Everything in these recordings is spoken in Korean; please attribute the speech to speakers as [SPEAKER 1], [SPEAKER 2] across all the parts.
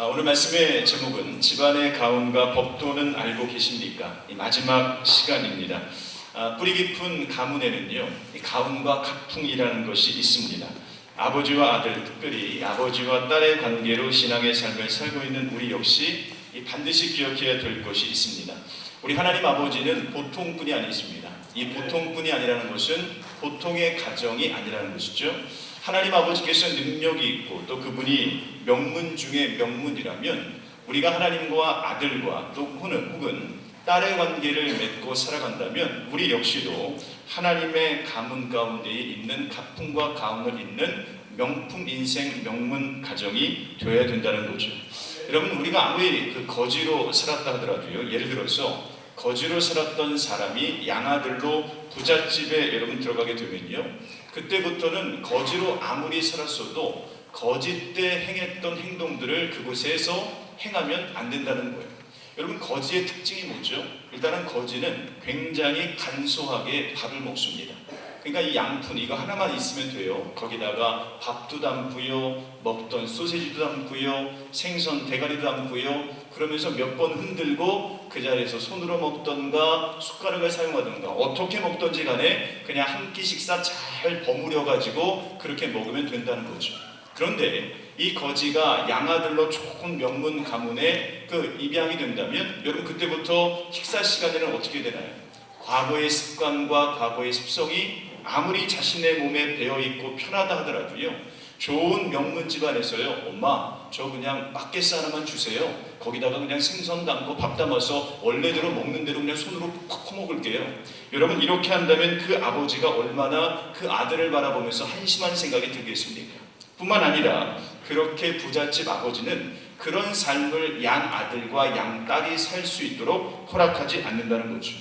[SPEAKER 1] 오늘 말씀의 제목은 집안의 가훈과 법도는 알고 계십니까? 이 마지막 시간입니다. 뿌리 깊은 가문에는요, 이 가훈과 가풍이라는 것이 있습니다. 아버지와 아들, 특별히 아버지와 딸의 관계로 신앙의 삶을 살고 있는 우리 역시 반드시 기억해야 될 것이 있습니다. 우리 하나님 아버지는 보통뿐이 아니십니다. 이 보통뿐이 아니라는 것은 보통의 가정이 아니라는 것이죠. 하나님 아버지께서 능력이 있고 또 그분이 명문 중에 명문이라면 우리가 하나님과 아들과 또 혹은 딸의 관계를 맺고 살아간다면 우리 역시도 하나님의 가문 가운데에 있는 가풍과 가훈을 잇는 명품 인생 명문 가정이 되어야 된다는 거죠. 여러분, 우리가 아무리 거지로 살았다 하더라도요, 예를 들어서 거지로 살았던 사람이 양아들로 부잣집에 여러분 들어가게 되면요, 그때부터는 거지로 아무리 살았어도 거지 때 행했던 행동들을 그곳에서 행하면 안 된다는 거예요. 여러분, 거지의 특징이 뭐죠? 일단은 거지는 굉장히 간소하게 밥을 먹습니다. 그러니까 이 양푼 이거 하나만 있으면 돼요. 거기다가 밥도 담고요, 먹던 소세지도 담고요, 생선 대가리도 담고요. 그러면서 몇 번 흔들고 그 자리에서 손으로 먹던가 숟가락을 사용하던가 어떻게 먹던지 간에 그냥 한 끼 식사 잘 버무려 가지고 그렇게 먹으면 된다는 거죠. 그런데 이 거지가 양아들로 조금 명문 가문에 입양이 된다면 여러분, 그때부터 식사 시간에는 어떻게 되나요? 과거의 습관과 과거의 습성이 아무리 자신의 몸에 배어있고 편하다 하더라도요, 좋은 명문 집안에서요, 엄마 저 그냥 막개스 하나만 주세요, 거기다가 그냥 생선 담고 밥 담아서 원래대로 먹는 대로 그냥 손으로 팍 퍼먹을게요. 여러분, 이렇게 한다면 그 아버지가 얼마나 그 아들을 바라보면서 한심한 생각이 들겠습니까? 뿐만 아니라 그렇게 부잣집 아버지는 그런 삶을 양 아들과 양 딸이 살 수 있도록 허락하지 않는다는 거죠.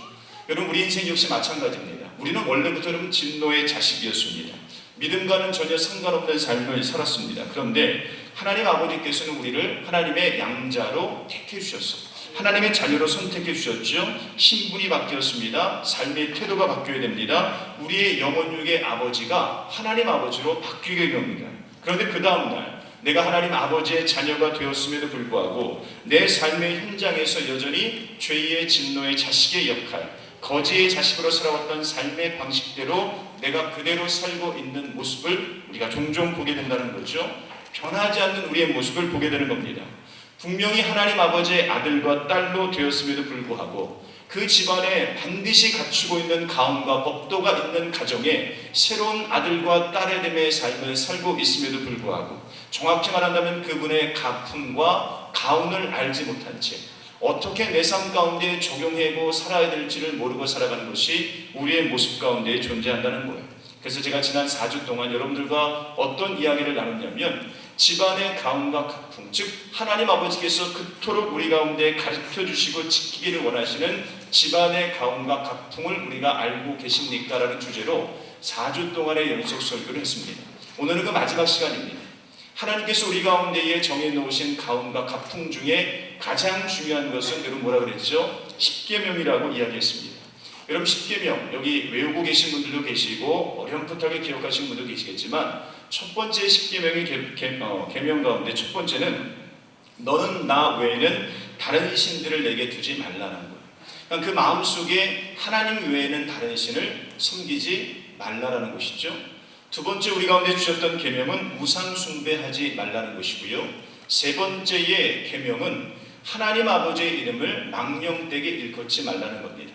[SPEAKER 1] 여러분, 우리 인생 역시 마찬가지입니다. 우리는 원래부터 여러분 진노의 자식이었습니다. 믿음과는 전혀 상관없는 삶을 살았습니다. 그런데 하나님 아버지께서는 우리를 하나님의 양자로 택해 주셨어요. 하나님의 자녀로 선택해 주셨죠. 신분이 바뀌었습니다. 삶의 태도가 바뀌어야 됩니다. 우리의 영혼육의 아버지가 하나님 아버지로 바뀌게 됩니다. 그런데 그 다음날 내가 하나님 아버지의 자녀가 되었음에도 불구하고 내 삶의 현장에서 여전히 죄의 진노의 자식의 역할, 거지의 자식으로 살아왔던 삶의 방식대로 내가 그대로 살고 있는 모습을 우리가 종종 보게 된다는 거죠. 변하지 않는 우리의 모습을 보게 되는 겁니다. 분명히 하나님 아버지의 아들과 딸로 되었음에도 불구하고 그 집안에 반드시 갖추고 있는 가훈과 법도가 있는 가정에 새로운 아들과 딸의 됨의 삶을 살고 있음에도 불구하고 정확히 말한다면 그분의 가풍과 가훈을 알지 못한 채 어떻게 내 삶 가운데 적용하고 살아야 될지를 모르고 살아가는 것이 우리의 모습 가운데 존재한다는 거예요. 그래서 제가 지난 4주 동안 여러분들과 어떤 이야기를 나눴냐면 집안의 가훈과 가풍, 즉 하나님 아버지께서 그토록 우리 가운데 가르쳐 주시고 지키기를 원하시는 집안의 가훈과 가풍을 우리가 알고 계십니까? 라는 주제로 4주 동안의 연속 설교를 했습니다. 오늘은 그 마지막 시간입니다. 하나님께서 우리 가운데에 정해놓으신 가훈과 가풍 중에 가장 중요한 것은 여러분 뭐라 그랬죠? 십계명이라고 이야기했습니다. 여러분, 십계명 여기 외우고 계신 분들도 계시고 어렴풋하게 기억하시는 분도 계시겠지만 첫 번째 십계명의 계명 가운데 첫 번째는 너는 나 외에는 다른 신들을 내게 두지 말라는 거예요. 그러니까 그 마음속에 하나님 외에는 다른 신을 섬기지 말라라는 것이죠. 두 번째 우리 가운데 주셨던 계명은 우상 숭배하지 말라는 것이고요. 세 번째의 계명은 하나님 아버지의 이름을 망령되게 일컫지 말라는 겁니다.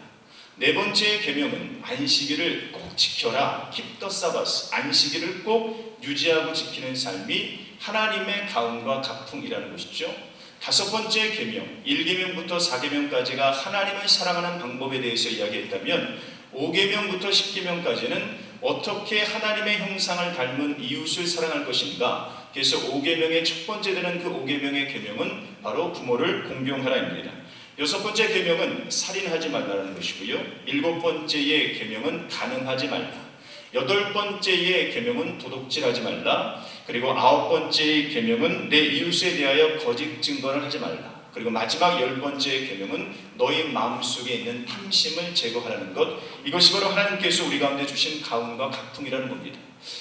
[SPEAKER 1] 네 번째의 계명은 안식일을 꼭 지켜라, keep the Sabbath, 안식일을 꼭 유지하고 지키는 삶이 하나님의 가훈과 가풍이라는 것이죠. 다섯 번째 계명, 1계명부터 4계명까지가 하나님을 사랑하는 방법에 대해서 이야기했다면 5계명부터 10계명까지는 어떻게 하나님의 형상을 닮은 이웃을 사랑할 것인가. 그래서 5계명의 첫 번째 되는 그 5계명의 계명은 바로 부모를 공경하라입니다. 여섯 번째 계명은 살인하지 말라는 것이고요. 일곱 번째의 계명은 간음하지 말라. 여덟 번째의 계명은 도둑질하지 말라. 그리고 아홉 번째의 계명은 내 이웃에 대하여 거짓 증거를 하지 말라. 그리고 마지막 10번째 계명은 너희 마음속에 있는 탐심을 제거하라는 것. 이것이 바로 하나님께서 우리 가운데 주신 가훈과 각풍이라는 겁니다.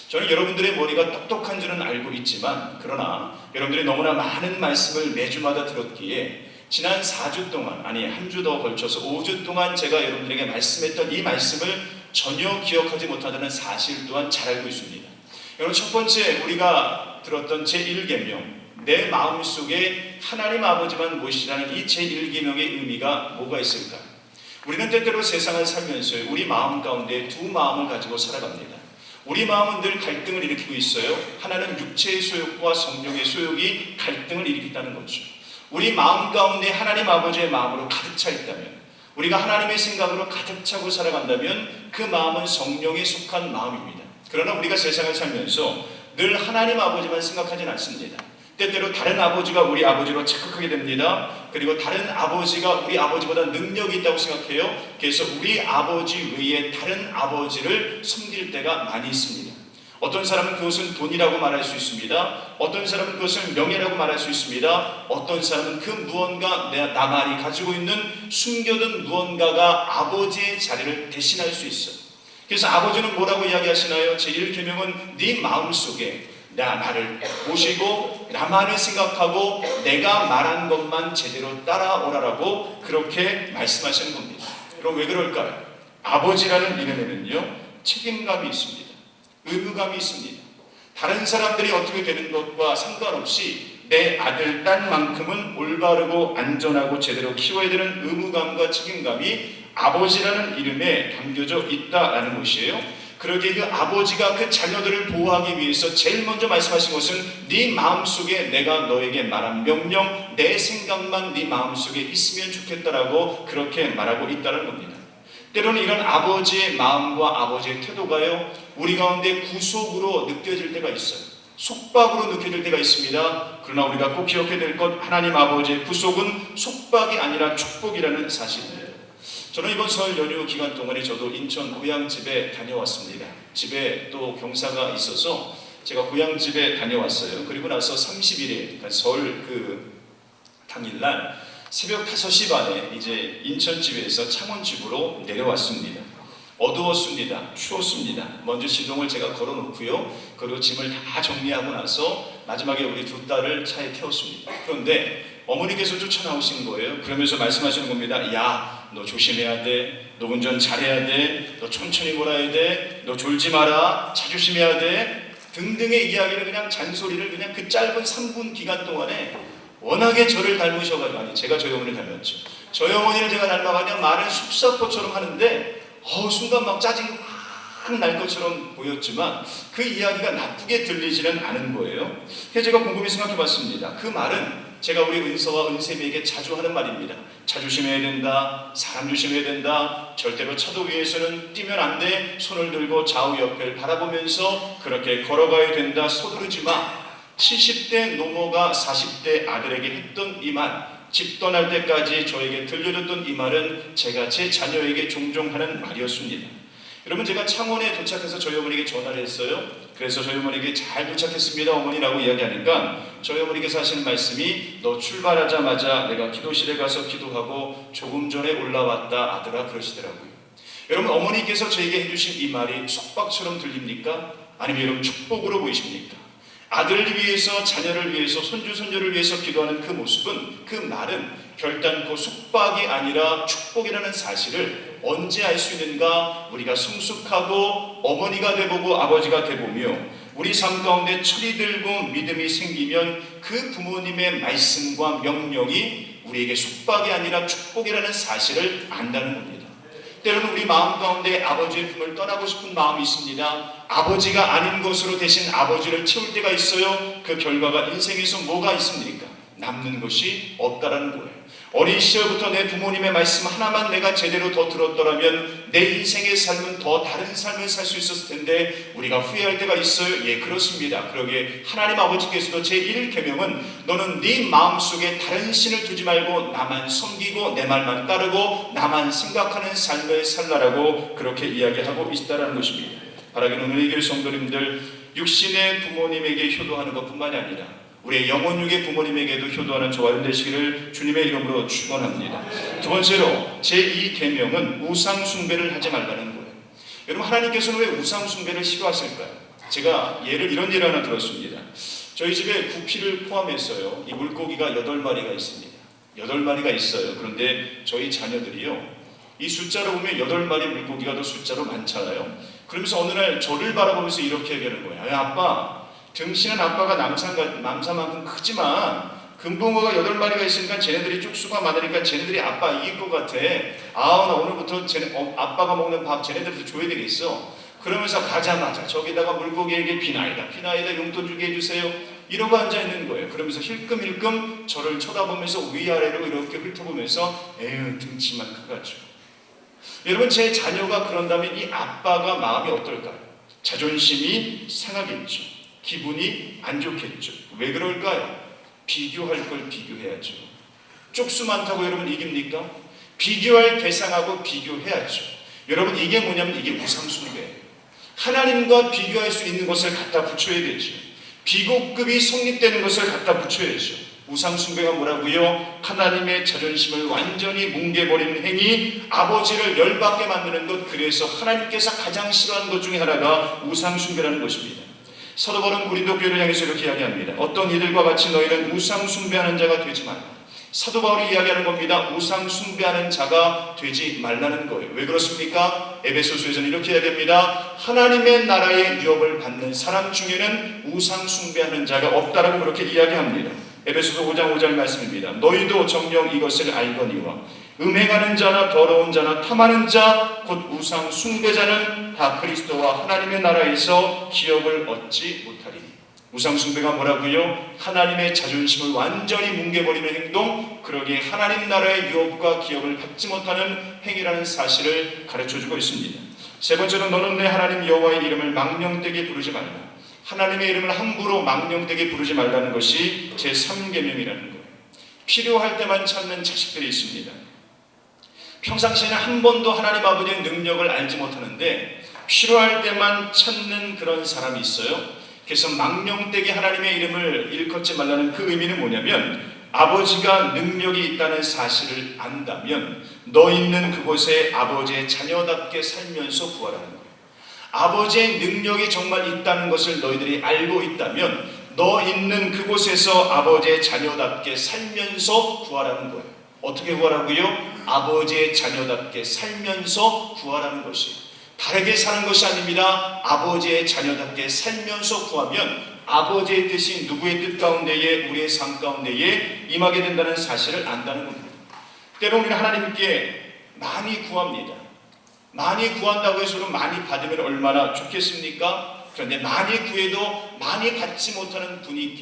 [SPEAKER 1] 저는 여러분들의 머리가 똑똑한 줄은 알고 있지만, 그러나 여러분들이 너무나 많은 말씀을 매주마다 들었기에 지난 4주 동안, 아니 한 주 더 걸쳐서 5주 동안 제가 여러분들에게 말씀했던 이 말씀을 전혀 기억하지 못한다는 사실 또한 잘 알고 있습니다. 여러분, 첫 번째 우리가 들었던 제1계명, 내 마음속에 하나님 아버지만 모시라는 이 제1계명의 의미가 뭐가 있을까? 우리는 때때로 세상을 살면서 우리 마음 가운데 두 마음을 가지고 살아갑니다. 우리 마음은 늘 갈등을 일으키고 있어요. 하나는 육체의 소욕과 성령의 소욕이 갈등을 일으킨다는 거죠. 우리 마음 가운데 하나님 아버지의 마음으로 가득 차 있다면, 우리가 하나님의 생각으로 가득 차고 살아간다면 그 마음은 성령에 속한 마음입니다. 그러나 우리가 세상을 살면서 늘 하나님 아버지만 생각하진 않습니다. 때때로 다른 아버지가 우리 아버지로 착각하게 됩니다. 그리고 다른 아버지가 우리 아버지보다 능력이 있다고 생각해요. 그래서 우리 아버지 외에 다른 아버지를 섬길 때가 많이 있습니다. 어떤 사람은 그것은 돈이라고 말할 수 있습니다. 어떤 사람은 그것을 명예라고 말할 수 있습니다. 어떤 사람은 그 무언가 나만이 가지고 있는 숨겨둔 무언가가 아버지의 자리를 대신할 수 있어요. 그래서 아버지는 뭐라고 이야기하시나요? 제1계명은 네 마음속에 나를 모시고 나만을 생각하고 내가 말한 것만 제대로 따라오라라고 그렇게 말씀하시는 겁니다. 그럼 왜 그럴까요? 아버지라는 이름에는요, 책임감이 있습니다. 의무감이 있습니다. 다른 사람들이 어떻게 되는 것과 상관없이 내 아들, 딸만큼은 올바르고 안전하고 제대로 키워야 되는 의무감과 책임감이 아버지라는 이름에 담겨져 있다라는 것이에요. 그러기에 그 아버지가 그 자녀들을 보호하기 위해서 제일 먼저 말씀하신 것은 네 마음속에 내가 너에게 말한 명령, 내 생각만 네 마음속에 있으면 좋겠다라고 그렇게 말하고 있다는 겁니다. 때로는 이런 아버지의 마음과 아버지의 태도가요, 우리 가운데 구속으로 느껴질 때가 있어요. 속박으로 느껴질 때가 있습니다. 그러나 우리가 꼭 기억해야 될 것, 하나님 아버지의 구속은 속박이 아니라 축복이라는 사실입니다. 저는 이번 설 연휴 기간 동안에 저도 인천 고향집에 다녀왔습니다. 집에 또 경사가 있어서 제가 고향집에 다녀왔어요. 그리고 나서 30일에 설 당일날 새벽 5시 반에 이제 인천집에서 창원집으로 내려왔습니다. 어두웠습니다. 추웠습니다. 먼저 시동을 제가 걸어놓고요. 그리고 짐을 다 정리하고 나서 마지막에 우리 두 딸을 차에 태웠습니다. 그런데 어머니께서 쫓아나오신 거예요. 그러면서 말씀하시는 겁니다. 야, 너 조심해야 돼. 너 운전 잘해야 돼. 너 천천히 몰아야 돼. 너 졸지 마라. 자조심해야 돼. 등등의 이야기를 그냥 잔소리를 그냥 그 짧은 3분 기간 동안에 워낙에 저를 닮으셔가지고, 아니 제가 저희 어머니를 닮았죠. 저희 어머니를 제가 닮아가지고 말을 숲사포처럼 하는데 순간 막 짜증이 확 날 것처럼 보였지만 그 이야기가 나쁘게 들리지는 않은 거예요. 그래서 제가 곰곰이 생각해 봤습니다. 그 말은 제가 우리 은서와 은샘이에게 자주 하는 말입니다. 자조심해야 된다. 사람 조심해야 된다. 절대로 차도 위에서는 뛰면 안 돼. 손을 들고 좌우 옆을 바라보면서 그렇게 걸어가야 된다. 서두르지 마. 70대 노모가 40대 아들에게 했던 이 말, 집 떠날 때까지 저에게 들려줬던 이 말은 제가 제 자녀에게 종종 하는 말이었습니다. 여러분, 제가 창원에 도착해서 저희 어머니에게 전화를 했어요. 그래서 저희 어머니에게 잘 도착했습니다 어머니라고 이야기하니까 저희 어머니께서 하시는 말씀이, 너 출발하자마자 내가 기도실에 가서 기도하고 조금 전에 올라왔다 아들아, 그러시더라고요. 여러분, 어머니께서 저에게 해주신 이 말이 속박처럼 들립니까? 아니면 여러분 축복으로 보이십니까? 아들을 위해서, 자녀를 위해서, 손주, 손녀를 위해서 기도하는 그 모습은, 그 말은 결단코 속박이 아니라 축복이라는 사실을 언제 알 수 있는가? 우리가 성숙하고 어머니가 돼보고 아버지가 돼보며 우리 삶 가운데 철이 들고 믿음이 생기면 그 부모님의 말씀과 명령이 우리에게 속박이 아니라 축복이라는 사실을 안다는 겁니다. 때로는 우리 마음 가운데 아버지의 품을 떠나고 싶은 마음이 있습니다. 아버지가 아닌 것으로 대신 아버지를 채울 때가 있어요. 그 결과가 인생에서 뭐가 있습니까? 남는 것이 없다라는 거예요. 어린 시절부터 내 부모님의 말씀 하나만 내가 제대로 더 들었더라면 내 인생의 삶은 더 다른 삶을 살 수 있었을 텐데 우리가 후회할 때가 있어요. 예, 그렇습니다. 그러기에 하나님 아버지께서도 제1계명은 너는 네 마음속에 다른 신을 두지 말고 나만 섬기고 내 말만 따르고 나만 생각하는 삶을 살라라고 그렇게 이야기하고 있다는 것입니다. 바라기는 오늘 이 교회 성도님들, 육신의 부모님에게 효도하는 것뿐만이 아니라 우리의 영혼육의 부모님에게도 효도하는 저와 여러분 되시기를 주님의 이름으로 축원합니다. 두 번째로 제2 계명은 우상 숭배를 하지 말라는 거예요. 여러분, 하나님께서는 왜 우상 숭배를 싫어하실까요? 제가 이런 예를 하나 들었습니다. 저희 집에 구피를 포함해서요, 이 물고기가 8마리가 있습니다. 8마리가 있어요. 그런데 저희 자녀들이요, 이 숫자로 보면 8마리 물고기가 더 숫자로 많잖아요. 그러면서 어느 날 저를 바라보면서 이렇게 얘기하는 거예요. 야, 아빠, 등신은 아빠가 남사만큼 크지만 금붕어가 8마리가 있으니까 쟤네들이 쪽수가 많으니까 쟤네들이 아빠 이길 것 같아. 나 오늘부터 아빠가 먹는 밥 쟤네들한테 줘야 되겠어. 그러면서 가자마자 저기다가 물고기에게 비나이다 용돈 주게 해주세요. 이러고 앉아있는 거예요. 그러면서 힐끔힐끔 저를 쳐다보면서 위아래로 이렇게 훑어보면서 에휴, 등치만 커가지고. 여러분, 제 자녀가 그런다면 이 아빠가 마음이 어떨까요? 자존심이 상하겠죠. 기분이 안 좋겠죠. 왜 그럴까요? 비교할 걸 비교해야죠. 쪽수 많다고 여러분 이깁니까? 비교할 대상하고 비교해야죠. 여러분, 이게 뭐냐면 이게 우상숭배예요. 하나님과 비교할 수 있는 것을 갖다 붙여야 되죠. 비교급이 성립되는 것을 갖다 붙여야죠. 우상숭배가 뭐라고요? 하나님의 자존심을 완전히 뭉개버리는 행위, 아버지를 열받게 만드는 것. 그래서 하나님께서 가장 싫어하는 것 중에 하나가 우상숭배라는 것입니다. 사도 바울은 고린도 교회를 향해서 이렇게 이야기합니다. 어떤 이들과 같이 너희는 우상숭배하는 자가 되지 말라. 사도 바울이 이야기하는 겁니다. 우상숭배하는 자가 되지 말라는 거예요. 왜 그렇습니까? 에베소서에서는 이렇게 이야기합니다. 하나님의 나라의 유업을 받는 사람 중에는 우상숭배하는 자가 없다라고 그렇게 이야기합니다. 에베소서 5장 5절 말씀입니다. 너희도 정녕 이것을 알거니와 음행하는 자나 더러운 자나 탐하는 자 곧 우상 숭배자는 다 그리스도와 하나님의 나라에서 기업을 얻지 못하리니. 우상 숭배가 뭐라고요? 하나님의 자존심을 완전히 뭉개버리는 행동, 그러기에 하나님 나라의 유업과 기업을 받지 못하는 행위라는 사실을 가르쳐주고 있습니다. 세 번째로 너는 내 하나님 여호와의 이름을 망령되게 부르지 말라. 하나님의 이름을 함부로 망령되게 부르지 말라는 것이 제3계명이라는 거예요. 필요할 때만 찾는 자식들이 있습니다. 평상시에는 한 번도 하나님 아버지의 능력을 알지 못하는데 필요할 때만 찾는 그런 사람이 있어요. 그래서 망령되게 하나님의 이름을 일컫지 말라는 그 의미는 뭐냐면, 아버지가 능력이 있다는 사실을 안다면 너 있는 그곳에 아버지의 자녀답게 살면서 구하라는 거예요. 아버지의 능력이 정말 있다는 것을 너희들이 알고 있다면 너 있는 그곳에서 아버지의 자녀답게 살면서 구하라는 거예요. 어떻게 구하라고요? 아버지의 자녀답게 살면서 구하라는 것이에요. 다르게 사는 것이 아닙니다. 아버지의 자녀답게 살면서 구하면 아버지의 뜻이 누구의 뜻 가운데에, 우리의 삶 가운데에 임하게 된다는 사실을 안다는 겁니다. 때로 우리는 하나님께 많이 구합니다. 많이 구한다고 해서 많이 받으면 얼마나 좋겠습니까? 그런데 많이 구해도 많이 받지 못하는 분들이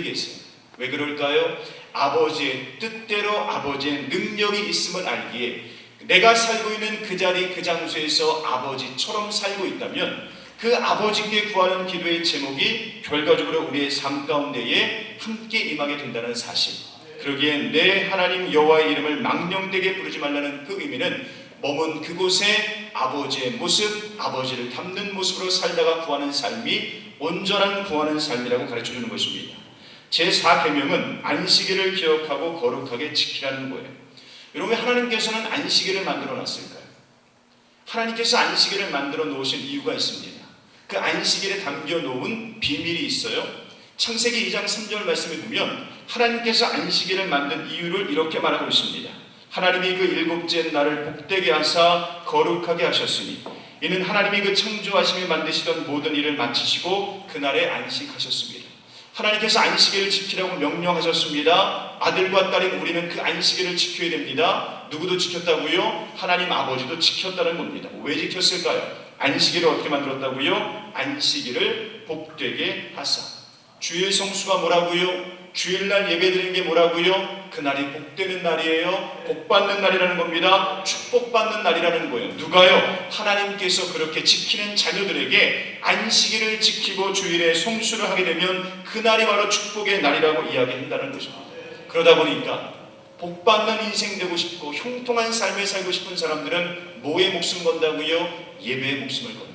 [SPEAKER 1] 계세요. 왜 그럴까요? 아버지의 뜻대로 아버지의 능력이 있음을 알기에 내가 살고 있는 그 자리 그 장소에서 아버지처럼 살고 있다면 그 아버지께 구하는 기도의 제목이 결과적으로 우리의 삶 가운데에 함께 임하게 된다는 사실. 그러기에 내 하나님 여호와의 이름을 망령되게 부르지 말라는 그 의미는 머문 그곳에 아버지의 모습, 아버지를 닮는 모습으로 살다가 구하는 삶이 온전한 구하는 삶이라고 가르쳐주는 것입니다. 제4계명은 안식일을 기억하고 거룩하게 지키라는 거예요. 여러분, 하나님께서는 안식일을 만들어 놨을까요? 하나님께서 안식일을 만들어 놓으신 이유가 있습니다. 그 안식일에 담겨 놓은 비밀이 있어요. 창세기 2장 3절 말씀에 보면 하나님께서 안식일을 만든 이유를 이렇게 말하고 있습니다. 하나님이 그 일곱째 날을 복되게 하사 거룩하게 하셨으니 이는 하나님이 그 창조하심에 만드시던 모든 일을 마치시고 그날에 안식하셨습니다. 하나님께서 안식일을 지키라고 명령하셨습니다. 아들과 딸인 우리는 그 안식일을 지켜야 됩니다. 누구도 지켰다고요? 하나님 아버지도 지켰다는 겁니다. 왜 지켰을까요? 안식일을 어떻게 만들었다고요? 안식일을 복되게 하사. 주일 성수가 뭐라고요? 주일날 예배드리는 게 뭐라고요? 그날이 복되는 날이에요. 복받는 날이라는 겁니다. 축복받는 날이라는 거예요. 누가요? 하나님께서 그렇게 지키는 자녀들에게 안식일을 지키고 주일에 성수를 하게 되면 그날이 바로 축복의 날이라고 이야기한다는 것입니다. 그러다 보니까 복받는 인생 되고 싶고 형통한 삶을 살고 싶은 사람들은 뭐에 목숨 건다고요? 예배에 목숨을 겁니다.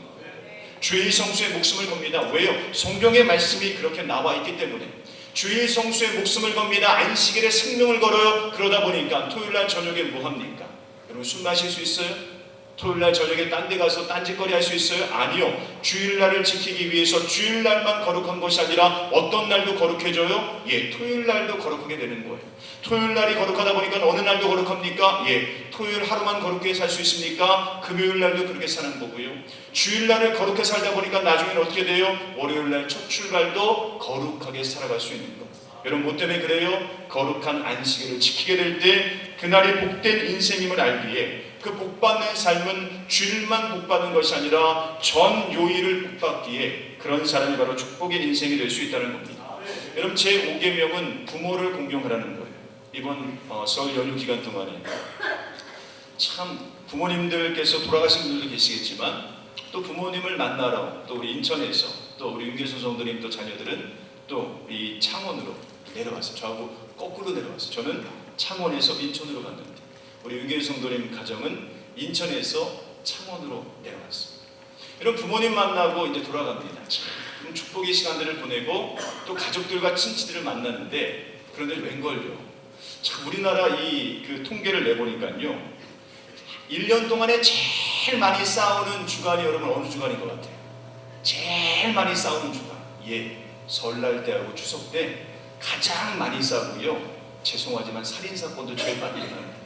[SPEAKER 1] 주일 성수에 목숨을 겁니다. 왜요? 성경의 말씀이 그렇게 나와 있기 때문에. 주일 성수에 목숨을 겁니다. 안식일에 생명을 걸어요. 그러다 보니까 토요일날 저녁에 뭐 합니까? 여러분 술 마실 수 있어요? 토요일날 저녁에 딴 데 가서 딴짓거리 할 수 있어요? 아니요. 주일날을 지키기 위해서 주일날만 거룩한 것이 아니라 어떤 날도 거룩해져요? 예, 토요일날도 거룩하게 되는 거예요. 토요일날이 거룩하다 보니까 어느 날도 거룩합니까? 예, 토요일 하루만 거룩하게 살 수 있습니까? 금요일날도 그렇게 사는 거고요. 주일날을 거룩하게 살다 보니까 나중에는 어떻게 돼요? 월요일날 첫 출발도 거룩하게 살아갈 수 있는 거예요. 여러분 뭐 때문에 그래요? 거룩한 안식일을 지키게 될 때 그날이 복된 인생임을 알기에 그 복받는 삶은 주일만 복받는 것이 아니라 전 요일을 복받기에 그런 사람이 바로 축복의 인생이 될 수 있다는 겁니다. 여러분 제5계명은 부모를 공경하라는 거예요. 이번 설 연휴 기간 동안에 참 부모님들께서 돌아가신 분들도 계시겠지만 또 부모님을 만나러 또 우리 인천에서 또 우리 윤계수 성도님 또 자녀들은 또 이 창원으로 내려왔어요. 저하고 거꾸로 내려왔어요. 저는 창원에서 인천으로 갔는데 우리 윤계수 성도님 가정은 인천에서 창원으로 내려왔어요. 이런 부모님 만나고 이제 돌아갑니다. 참 축복의 시간들을 보내고 또 가족들과 친지들을 만나는데 그런데 웬걸요? 참 우리나라 그 통계를 내보니까요. 1년 동안에 제일 많이 싸우는 주간이 여러분 어느 주간인 것 같아요? 제일 많이 싸우는 주간. 예, 설날 때하고 추석 때 가장 많이 싸우고요. 죄송하지만 살인사건도 제일 많이 일어납니다.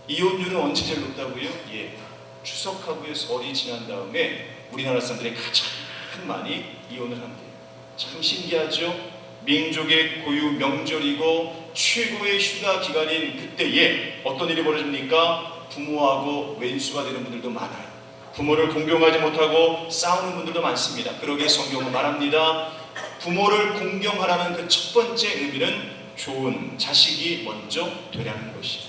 [SPEAKER 1] 이혼율은 언제 제일 높다고요? 예, 추석하고요 설이 지난 다음에 우리나라 사람들이 가장 많이 이혼을 합니다. 참 신기하죠? 민족의 고유 명절이고 최고의 휴가 기간인 그때에 어떤 일이 벌어집니까? 부모하고 왼수가 되는 분들도 많아요. 부모를 공경하지 못하고 싸우는 분들도 많습니다. 그러기에 성경은 말합니다. 부모를 공경하라는 그 첫 번째 의미는 좋은 자식이 먼저 되라는 것이에요.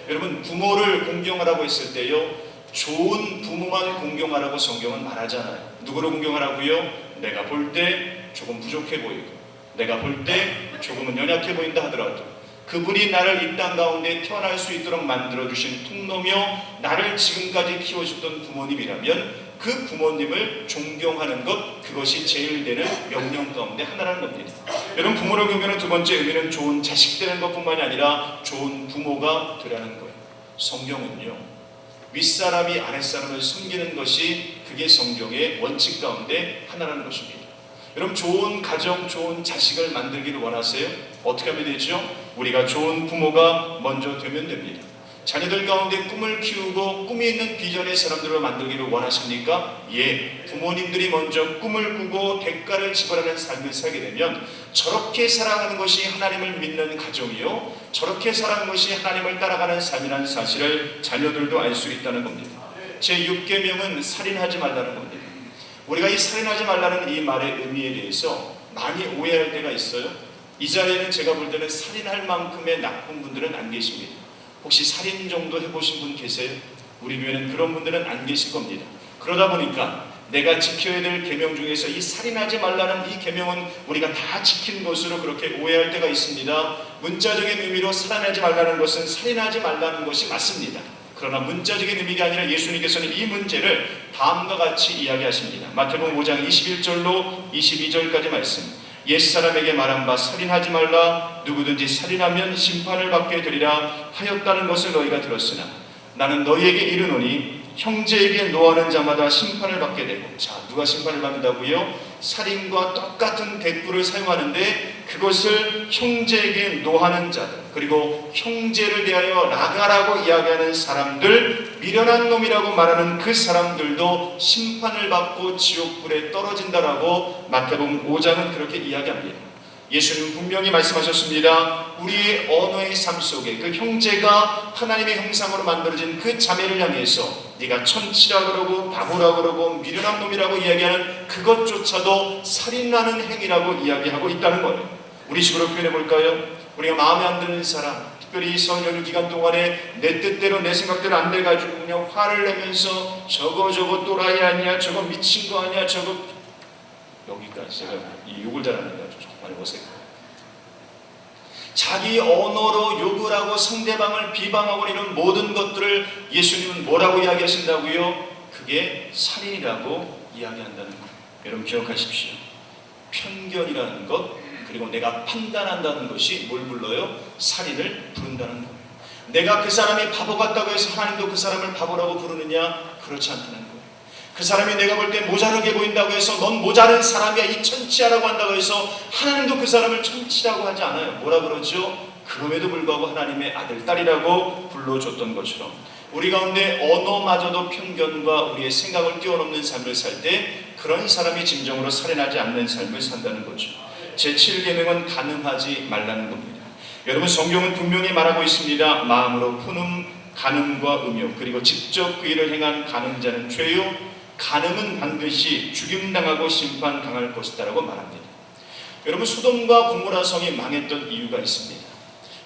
[SPEAKER 1] 여러분 부모를 공경하라고 했을 때요 좋은 부모만 공경하라고 성경은 말하잖아요. 누구를 공경하라고요? 내가 볼 때 조금 부족해 보이고 내가 볼 때 조금은 연약해 보인다 하더라도 그분이 나를 이 땅 가운데 태어날 수 있도록 만들어주신 통로며 나를 지금까지 키워줬던 부모님이라면 그 부모님을 존경하는 것 그것이 제일 되는 명령 가운데 하나라는 겁니다. 여러분 부모를 공경하는 두 번째 의미는 좋은 자식 되는 것뿐만이 아니라 좋은 부모가 되라는 거예요. 성경은요 윗사람이 아랫사람을 섬기는 것이 그게 성경의 원칙 가운데 하나라는 것입니다. 여러분 좋은 가정, 좋은 자식을 만들기를 원하세요? 어떻게 하면 되죠? 우리가 좋은 부모가 먼저 되면 됩니다. 자녀들 가운데 꿈을 키우고 꿈이 있는 비전의 사람들을 만들기를 원하십니까? 예, 부모님들이 먼저 꿈을 꾸고 대가를 지불하는 삶을 살게 되면 저렇게 살아가는 것이 하나님을 믿는 가정이요 저렇게 살아가는 것이 하나님을 따라가는 삶이라는 사실을 자녀들도 알 수 있다는 겁니다. 제6계명은 살인하지 말라는 겁니다. 우리가 이 살인하지 말라는 이 말의 의미에 대해서 많이 오해할 때가 있어요. 이 자리에는 제가 볼 때는 살인할 만큼의 나쁜 분들은 안 계십니다. 혹시 살인 정도 해보신 분 계세요? 우리 교회는 그런 분들은 안 계실 겁니다. 그러다 보니까 내가 지켜야 될 계명 중에서 이 살인하지 말라는 이 계명은 우리가 다 지킨 것으로 그렇게 오해할 때가 있습니다. 문자적인 의미로 살인하지 말라는 것은 살인하지 말라는 것이 맞습니다. 그러나 문자적인 의미가 아니라 예수님께서는 이 문제를 다음과 같이 이야기하십니다. 마태복음 5장 21절로 22절까지 말씀. 옛사람에게 말한 바 살인하지 말라 누구든지 살인하면 심판을 받게 되리라 하였다는 것을 너희가 들었으나 나는 너희에게 이르노니 형제에게 노하는 자마다 심판을 받게 되고 자 누가 심판을 받는다고요? 살인과 똑같은 대꾸를 사용하는데 그것을 형제에게 노하는 자들 그리고 형제를 대하여 나가라고 이야기하는 사람들 미련한 놈이라고 말하는 그 사람들도 심판을 받고 지옥불에 떨어진다라고 마태복음 5장은 그렇게 이야기합니다. 예수님은 분명히 말씀하셨습니다. 우리의 언어의 삶 속에 그 형제가 하나님의 형상으로 만들어진 그 자매를 향해서 네가 천치라 그러고 바보라 그러고 미련한 놈이라고 이야기하는 그것조차도 살인하는 행위라고 이야기하고 있다는 거예요. 우리 식으로 표현해 볼까요? 우리가 마음에 안 드는 사람 특별히 이 설 연휴 기간 동안에 내 뜻대로 내 생각대로 안 돼가지고 그냥 화를 내면서 저거 또라이 아니야 저거 미친 거 아니야 저거 여기까지 제가 이 욕을 잘하는 정말 어색해요. 자기 언어로 욕을 하고 상대방을 비방하고 이런 모든 것들을 예수님은 뭐라고 이야기하신다고요? 그게 살인이라고 이야기한다는 거예요. 여러분 기억하십시오. 편견이라는 것 그리고 내가 판단한다는 것이 뭘 불러요? 살인을 부른다는 거예요. 내가 그 사람이 바보 같다고 해서 하나님도 그 사람을 바보라고 부르느냐? 그렇지 않다는 거예요. 그 사람이 내가 볼 때 모자르게 보인다고 해서 넌 모자른 사람이야, 이 천치야라고 한다고 해서 하나님도 그 사람을 천치라고 하지 않아요. 뭐라 그러죠? 그럼에도 불구하고 하나님의 아들, 딸이라고 불러줬던 것처럼 우리 가운데 언어마저도 편견과 우리의 생각을 뛰어넘는 삶을 살 때 그런 사람이 진정으로 살인하지 않는 삶을 산다는 거죠. 제7계명은 간음하지 말라는 겁니다. 여러분, 성경은 분명히 말하고 있습니다. 마음으로 푸는 간음과 음욕, 그리고 직접 그 일을 행한 간음자는 죄요, 간음은 반드시 죽임당하고 심판당할 것이다라고 말합니다. 여러분, 소돔과 고모라 성이 망했던 이유가 있습니다.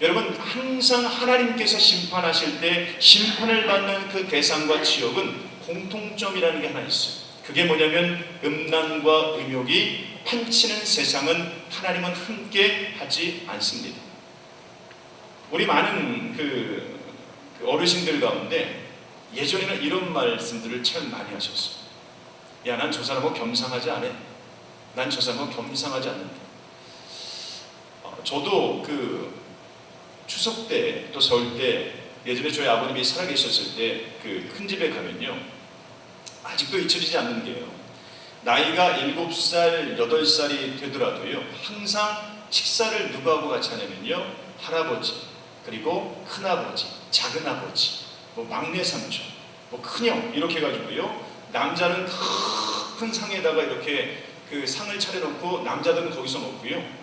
[SPEAKER 1] 여러분, 항상 하나님께서 심판하실 때 심판을 받는 그 대상과 지역은 공통점이라는 게 하나 있어요. 그게 뭐냐면 음란과 음욕이 판치는 세상은 하나님은 함께 하지 않습니다. 우리 많은 그 어르신들 가운데 예전에는 이런 말씀들을 참 많이 하셨어요. 야, 난 저 사람하고 겸상하지 않아. 난 저 사람하고 겸상하지 않는다. 저도 그 추석 때 또 설 때 예전에 저희 아버님이 살아계셨을 때 그 큰 집에 가면요, 아직도 잊혀지지 않는 게요, 나이가 7살, 8살이 되더라도요 항상 식사를 누가 하고 같이 하냐면요, 할아버지, 그리고 큰아버지, 작은아버지, 뭐 막내 삼촌, 뭐 큰형 이렇게 해가지고요, 남자는 큰 상에다가 이렇게 그 상을 차려놓고 남자들은 거기서 먹고요,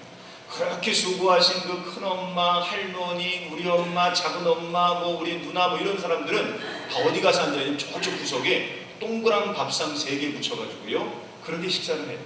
[SPEAKER 1] 그렇게 수고하신 그 큰엄마, 할머니, 우리 엄마, 작은엄마, 뭐 우리 누나 뭐 이런 사람들은 다 어디 가서 앉아있냐면 저쪽 구석에 동그란 밥상 3개 붙여가지고요 그렇게 식사를 해요.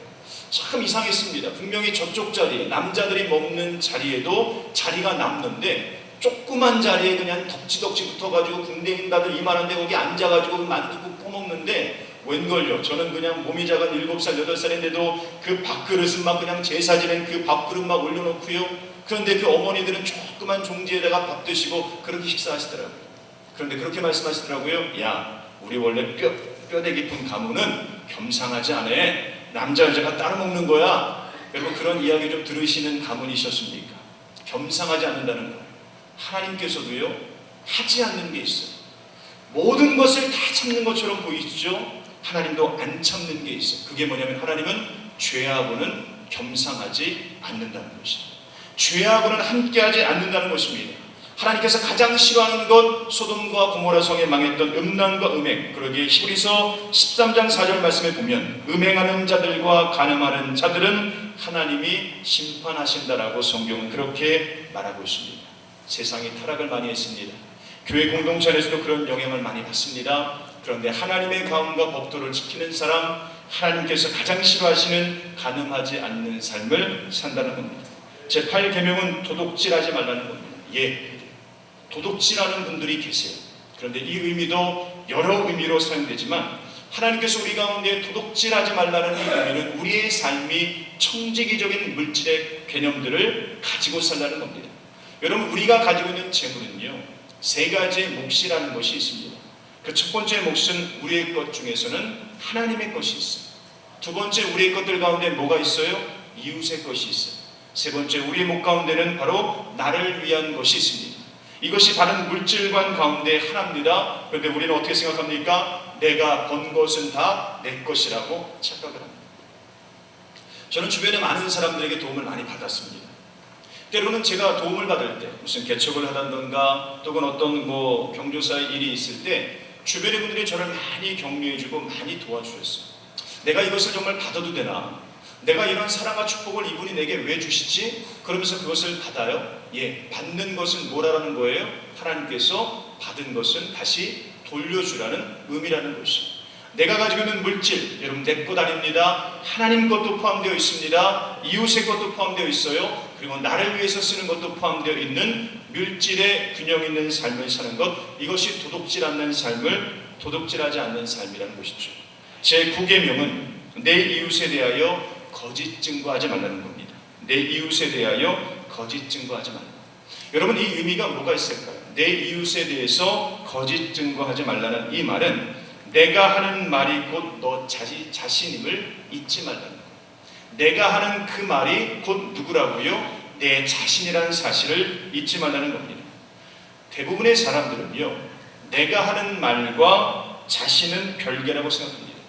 [SPEAKER 1] 참 이상했습니다. 분명히 저쪽 자리에 남자들이 먹는 자리에도 자리가 남는데 조그만 자리에 그냥 덕지덕지 붙어가지고 군대인다들 이만한데 거기 앉아가지고 만두국 퍼먹는데 웬걸요, 저는 그냥 몸이 작은 7살, 8살인데도 그 밥그릇은 막 그냥 제사 지낸 그 밥그릇 막 올려놓고요, 그런데 그 어머니들은 조그만 종지에다가 밥 드시고 그렇게 식사하시더라고요. 그런데 그렇게 말씀하시더라고요. 야, 우리 원래 뼈대 깊은 가문은 겸상하지 않아. 남자 여자가 따로 먹는 거야. 여러분, 그런 이야기 좀 들으시는 가문이셨습니까? 겸상하지 않는다는 거예요. 하나님께서도요 하지 않는 게 있어요. 모든 것을 다 참는 것처럼 보이시죠? 하나님도 안 참는 게 있어요. 그게 뭐냐면 하나님은 죄하고는 겸상하지 않는다는 것입니다. 죄하고는 함께하지 않는다는 것입니다. 하나님께서 가장 싫어하는 것, 소돔과 고모라 성에 망했던 음란과 음행, 그러기에 히브리서 13장 4절 말씀에 보면 음행하는 자들과 간음하는 자들은 하나님이 심판하신다라고 성경은 그렇게 말하고 있습니다. 세상이 타락을 많이 했습니다. 교회 공동체 안에서도 그런 영향을 많이 받습니다. 그런데 하나님의 가움과 법도를 지키는 사람, 하나님께서 가장 싫어하시는 간음하지 않는 삶을 산다는 겁니다. 제8계명은 도둑질하지 말라는 겁니다. 예, 도둑질하는 분들이 계세요. 그런데 이 의미도 여러 의미로 사용되지만 하나님께서 우리 가운데 도둑질하지 말라는 이 의미는 우리의 삶이 청지기적인 물질의 개념들을 가지고 살라는 겁니다. 여러분, 우리가 가지고 있는 재물은요 3가지의 몫이라는 것이 있습니다. 그 첫 번째 몫은 우리의 것 중에서는 하나님의 것이 있어요. 두 번째, 우리의 것들 가운데 뭐가 있어요? 이웃의 것이 있어요. 세 번째, 우리의 목 가운데는 바로 나를 위한 것이 있습니다. 이것이 다른 물질관 가운데 하나입니다. 그런데 우리는 어떻게 생각합니까? 내가 번 것은 다 내 것이라고 착각을 합니다. 저는 주변에 많은 사람들에게 도움을 많이 받았습니다. 때로는 제가 도움을 받을 때 무슨 개척을 하다든가 또는 어떤 뭐 경조사의 일이 있을 때 주변의 분들이 저를 많이 격려해주고 많이 도와주셨어요. 내가 이것을 정말 받아도 되나? 내가 이런 사랑과 축복을 이분이 내게 왜 주시지? 그러면서 그것을 받아요? 예, 받는 것은 뭐라는 거예요? 하나님께서 받은 것은 다시 돌려주라는 의미라는 것이에요. 내가 가지고 있는 물질, 여러분 내 것 아닙니다. 하나님 것도 포함되어 있습니다. 이웃의 것도 포함되어 있어요. 그리고 나를 위해서 쓰는 것도 포함되어 있는 물질의 균형 있는 삶을 사는 것, 이것이 도둑질하지 않는 삶이라는 것이죠. 제9계명은 내 이웃에 대하여 거짓 증거하지 말라는 겁니다. 내 이웃에 대하여 거짓 증거하지 말라. 여러분, 이 의미가 뭐가 있을까요? 내 이웃에 대해서 거짓 증거하지 말라는 이 말은 내가 하는 말이 곧 너 자신임을 잊지 말라는 거예요. 내가 하는 그 말이 곧 누구라고요? 내 자신이라는 사실을 잊지 말라는 겁니다. 대부분의 사람들은요, 내가 하는 말과 자신은 별개라고 생각합니다.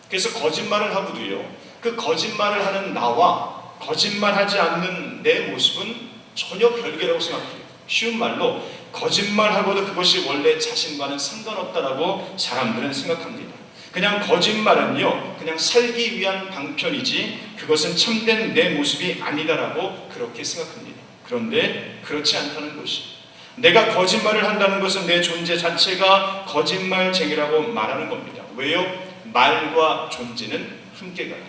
[SPEAKER 1] 그래서 거짓말을 하고도요, 그 거짓말을 하는 나와 거짓말하지 않는 내 모습은 전혀 별개라고 생각해요. 쉬운 말로 거짓말하고도 그것이 원래 자신과는 상관없다라고 사람들은 생각합니다. 그냥 거짓말은요, 그냥 살기 위한 방편이지 그것은 참된 내 모습이 아니다라고 그렇게 생각합니다. 그런데 그렇지 않다는 것이, 내가 거짓말을 한다는 것은 내 존재 자체가 거짓말쟁이라고 말하는 겁니다. 왜요? 말과 존재는 함께 가요.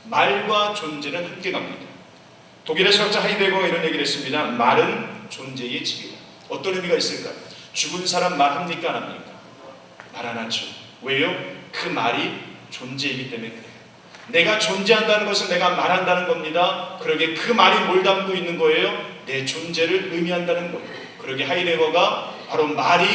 [SPEAKER 1] 말과 존재는 함께 갑니다. 독일의 철학자 하이데거가 이런 얘기를 했습니다. 말은 존재의 집이다. 어떤 의미가 있을까요? 죽은 사람 말합니까? 안 합니까? 말 안 하죠. 왜요? 그 말이 존재이기 때문에 그래요. 내가 존재한다는 것은 내가 말한다는 겁니다. 그러게 그 말이 뭘 담고 있는 거예요? 내 존재를 의미한다는 거예요. 그러게 하이데거가 바로 말이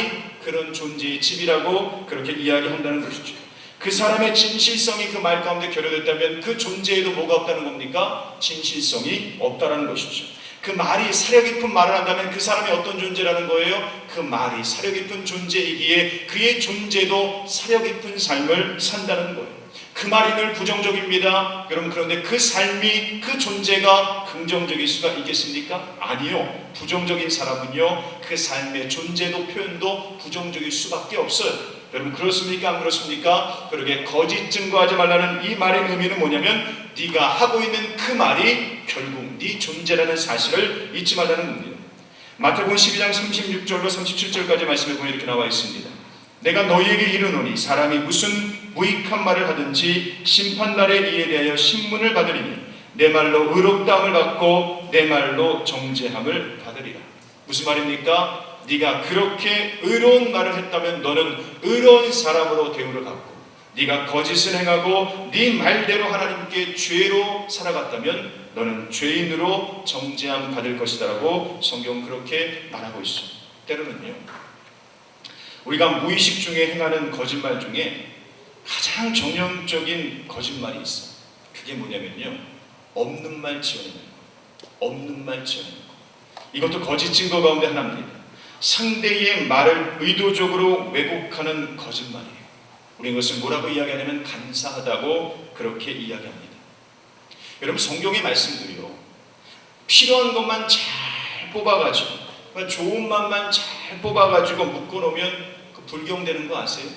[SPEAKER 1] 그런 존재의 집이라고 그렇게 이야기한다는 것이죠. 그 사람의 진실성이 그 말 가운데 결여됐다면 그 존재에도 뭐가 없다는 겁니까? 진실성이 없다는 것이죠. 그 말이 사려 깊은 말을 한다면 그 사람이 어떤 존재라는 거예요? 그 말이 사려 깊은 존재이기에 그의 존재도 사려 깊은 삶을 산다는 거예요. 그 말이 늘 부정적입니다. 여러분, 그런데 그 삶이, 그 존재가 긍정적일 수가 있겠습니까? 아니요. 부정적인 사람은요, 그 삶의 존재도 표현도 부정적일 수밖에 없어요. 여러분, 그렇습니까? 안 그렇습니까? 그러게 거짓 증거하지 말라는 이 말의 의미는 뭐냐면, 네가 하고 있는 그 말이 결국 네 존재라는 사실을 잊지 말라는 겁니다. 마태복음 12장 36절로 37절까지 말씀에 보면 이렇게 나와 있습니다. 내가 너희에게 이르노니 사람이 무슨 무익한 말을 하든지 심판날의 일에 대하여 신문을 받으리니 내 말로 의롭다함을 받고 내 말로 정죄함을 받으리라. 무슨 말입니까? 네가 그렇게 의로운 말을 했다면 너는 의로운 사람으로 대우를 받고, 네가 거짓을 행하고 네 말대로 하나님께 죄로 살아갔다면 너는 죄인으로 정죄함 받을 것이다 라고 성경은 그렇게 말하고 있습니다. 때로는요, 우리가 무의식 중에 행하는 거짓말 중에 가장 전형적인 거짓말이 있어요. 그게 뭐냐면요, 없는 말 지어내는 거. 없는 말 지어내는 거. 이것도 거짓 증거 가운데 하나입니다. 상대의 말을 의도적으로 왜곡하는 거짓말이에요. 우리 이것을 뭐라고 이야기하냐면 간사하다고 그렇게 이야기합니다. 여러분, 성경의 말씀들이요, 필요한 것만 잘 뽑아가지고, 좋은 말만 잘 뽑아가지고 묶어놓으면 그 불경되는 거 아세요?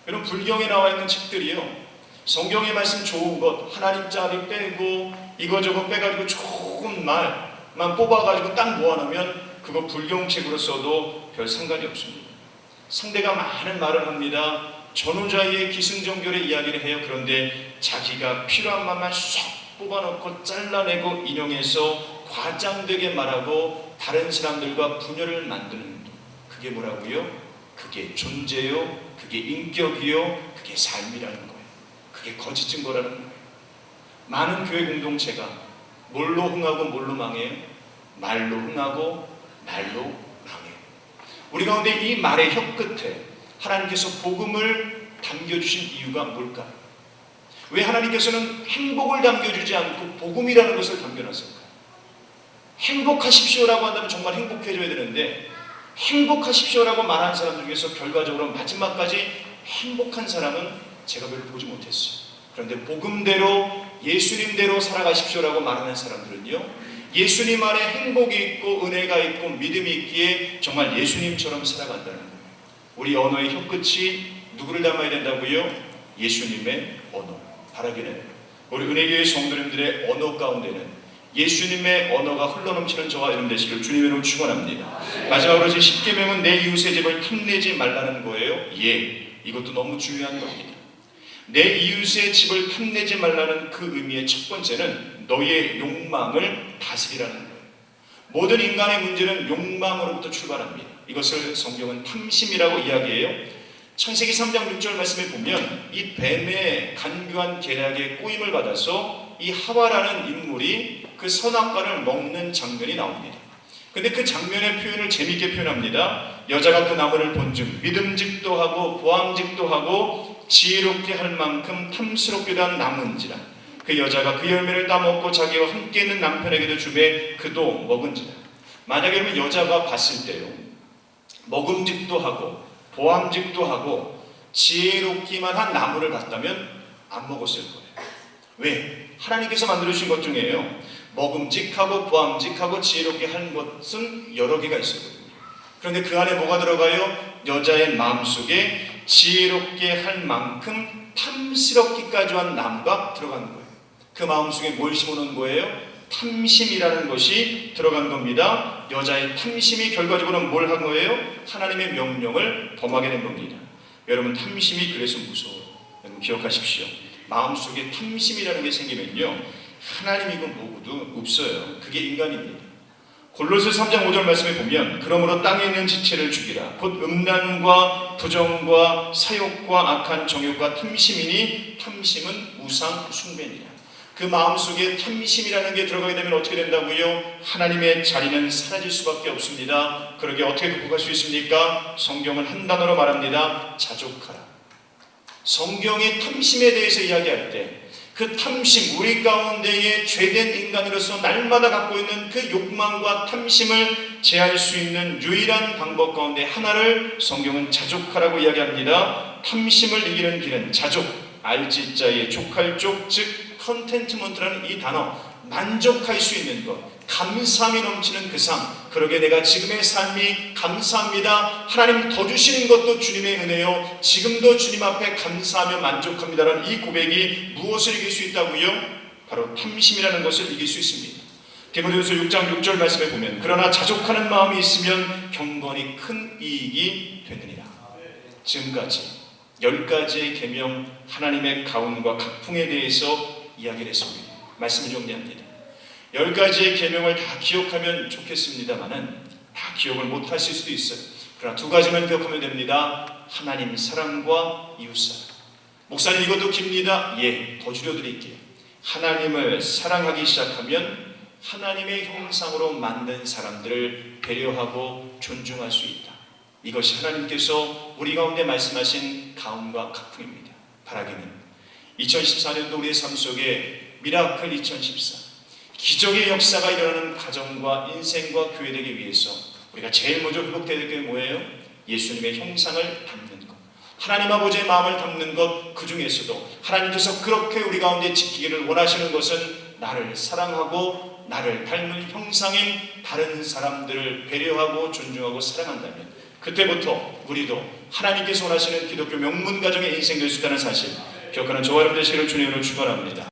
[SPEAKER 1] 여러분, 불경에 나와 있는 책들이요, 성경의 말씀 좋은 것 하나님 자리 빼고 이거저거 빼가지고 좋은 말만 뽑아가지고 딱 모아놓으면 그거 불경책으로 써도 별 상관이 없습니다. 상대가 많은 말을 합니다. 전후자의 기승전결의 이야기를 해요. 그런데 자기가 필요한 말만 쏙 뽑아놓고 잘라내고 인용해서 과장되게 말하고 다른 사람들과 분열을 만드는 것. 그게 뭐라고요? 그게 존재요, 그게 인격이요, 그게 삶이라는 거예요. 그게 거짓 증거라는 거예요. 많은 교회 공동체가 뭘로 흥하고 뭘로 망해요? 말로 흥하고 말로 망해요. 우리 가운데 이 말의 혀끝에 하나님께서 복음을 담겨주신 이유가 뭘까요? 왜 하나님께서는 행복을 담겨주지 않고 복음이라는 것을 담겨놨을까요? 행복하십시오라고 한다면 정말 행복해져야 되는데, 행복하십시오라고 말한 사람들 중에서 결과적으로 마지막까지 행복한 사람은 제가 별로 보지 못했어요. 그런데 복음대로 예수님대로 살아가십시오라고 말하는 사람들은요, 예수님 안에 행복이 있고 은혜가 있고 믿음이 있기에 정말 예수님처럼 살아간다는 거예요. 우리 언어의 혀끝이 누구를 닮아야 된다고요? 예수님의 언어. 바라기는 우리 은혜교회 성도님들의 언어 가운데는 예수님의 언어가 흘러넘치는 저와 여러분 되시길 주님의 이름으로 축원합니다. 마지막으로 제 10계명은 내 이웃의 집을 탐내지 말라는 거예요. 예, 이것도 너무 중요한 겁니다. 내 이웃의 집을 탐내지 말라는 그 의미의 첫 번째는 너의 욕망을 다스리라는 거예요. 모든 인간의 문제는 욕망으로부터 출발합니다. 이것을 성경은 탐심이라고 이야기해요. 창세기 3장 6절 말씀에 보면 이 뱀의 간교한 계략에 꼬임을 받아서 이 하와라는 인물이 그 선악과를 먹는 장면이 나옵니다. 근데 그 장면의 표현을 재미있게 표현합니다. 여자가 그 나무를 본즉 믿음직도 하고 보암직도 하고 지혜롭게 할 만큼 탐스럽기도 한 나무인지라. 그 여자가 그 열매를 따먹고 자기와 함께 있는 남편에게도 주매 그도 먹은지라. 만약에 그러면 여자가 봤을 때요, 먹음직도 하고 보암직도 하고 지혜롭기만 한 나무를 봤다면 안 먹었을 거예요. 왜? 하나님께서 만들어주신 것 중에요, 먹음직하고 보암직하고 지혜롭게 한 것은 여러 개가 있었거든요. 그런데 그 안에 뭐가 들어가요? 여자의 마음속에 지혜롭게 할 만큼 탐스럽기까지 한 나무가 들어간 거예요. 그 마음속에 뭘 심어놓은 거예요? 탐심이라는 것이 들어간 겁니다. 여자의 탐심이 결과적으로는 뭘 한 거예요? 하나님의 명령을 범하게 된 겁니다. 여러분, 탐심이 그래서 무서워요. 여러분 기억하십시오. 마음속에 탐심이라는 게 생기면요, 하나님이고 뭐고도 없어요. 그게 인간입니다. 골로새 3장 5절 말씀에 보면 그러므로 땅에 있는 지체를 죽이라. 곧 음란과 부정과 사욕과 악한 정욕과 탐심이니 탐심은 우상 숭배니라. 그 마음속에 탐심이라는 게 들어가게 되면 어떻게 된다고요? 하나님의 자리는 사라질 수밖에 없습니다. 그러게 어떻게 극복할 수 있습니까? 성경은 한 단어로 말합니다. 자족하라. 성경의 탐심에 대해서 이야기할 때 그 탐심, 우리 가운데에 죄된 인간으로서 날마다 갖고 있는 그 욕망과 탐심을 제할 수 있는 유일한 방법 가운데 하나를 성경은 자족하라고 이야기합니다. 탐심을 이기는 길은 자족, 알지자의 족할 족, 즉 컨텐트먼트라는 이 단어, 만족할 수 있는 것, 감사함이 넘치는 그 삶. 그러게 내가 지금의 삶이 감사합니다. 하나님 더 주시는 것도 주님의 은혜요, 지금도 주님 앞에 감사하며 만족합니다라는 이 고백이 무엇을 이길 수 있다고요? 바로 탐심이라는 것을 이길 수 있습니다. 디모데후서 6장 6절 말씀에 보면 그러나 자족하는 마음이 있으면 경건이 큰 이익이 되느니라. 지금까지 10가지의 계명, 하나님의 가훈과 각풍에 대해서 이야기를 했습니다. 말씀을 정리합니다. 10가지의 계명을 다 기억하면 좋겠습니다만은 다 기억을 못하실 수도 있어요. 그러나 2가지만 기억하면 됩니다. 하나님 사랑과 이웃사랑. 목사님 이것도 깁니다. 예, 더 줄여드릴게요. 하나님을 사랑하기 시작하면 하나님의 형상으로 만든 사람들을 배려하고 존중할 수 있다. 이것이 하나님께서 우리 가운데 말씀하신 가훈과 각풍입니다. 바라기는 2014년도 우리의 삶 속에 미라클 2014, 기적의 역사가 일어나는 가정과 인생과 교회 되기 위해서 우리가 제일 먼저 회복되어야 될 게 뭐예요? 예수님의 형상을 담는 것, 하나님 아버지의 마음을 담는 것. 그 중에서도 하나님께서 그렇게 우리 가운데 지키기를 원하시는 것은 나를 사랑하고 나를 닮은 형상인 다른 사람들을 배려하고 존중하고 사랑한다면 그때부터 우리도 하나님께서 원하시는 기독교 명문 가정의 인생 될 수 있다는 사실 기억하는 저와 여러분 되시기를 주님으로 축원합니다.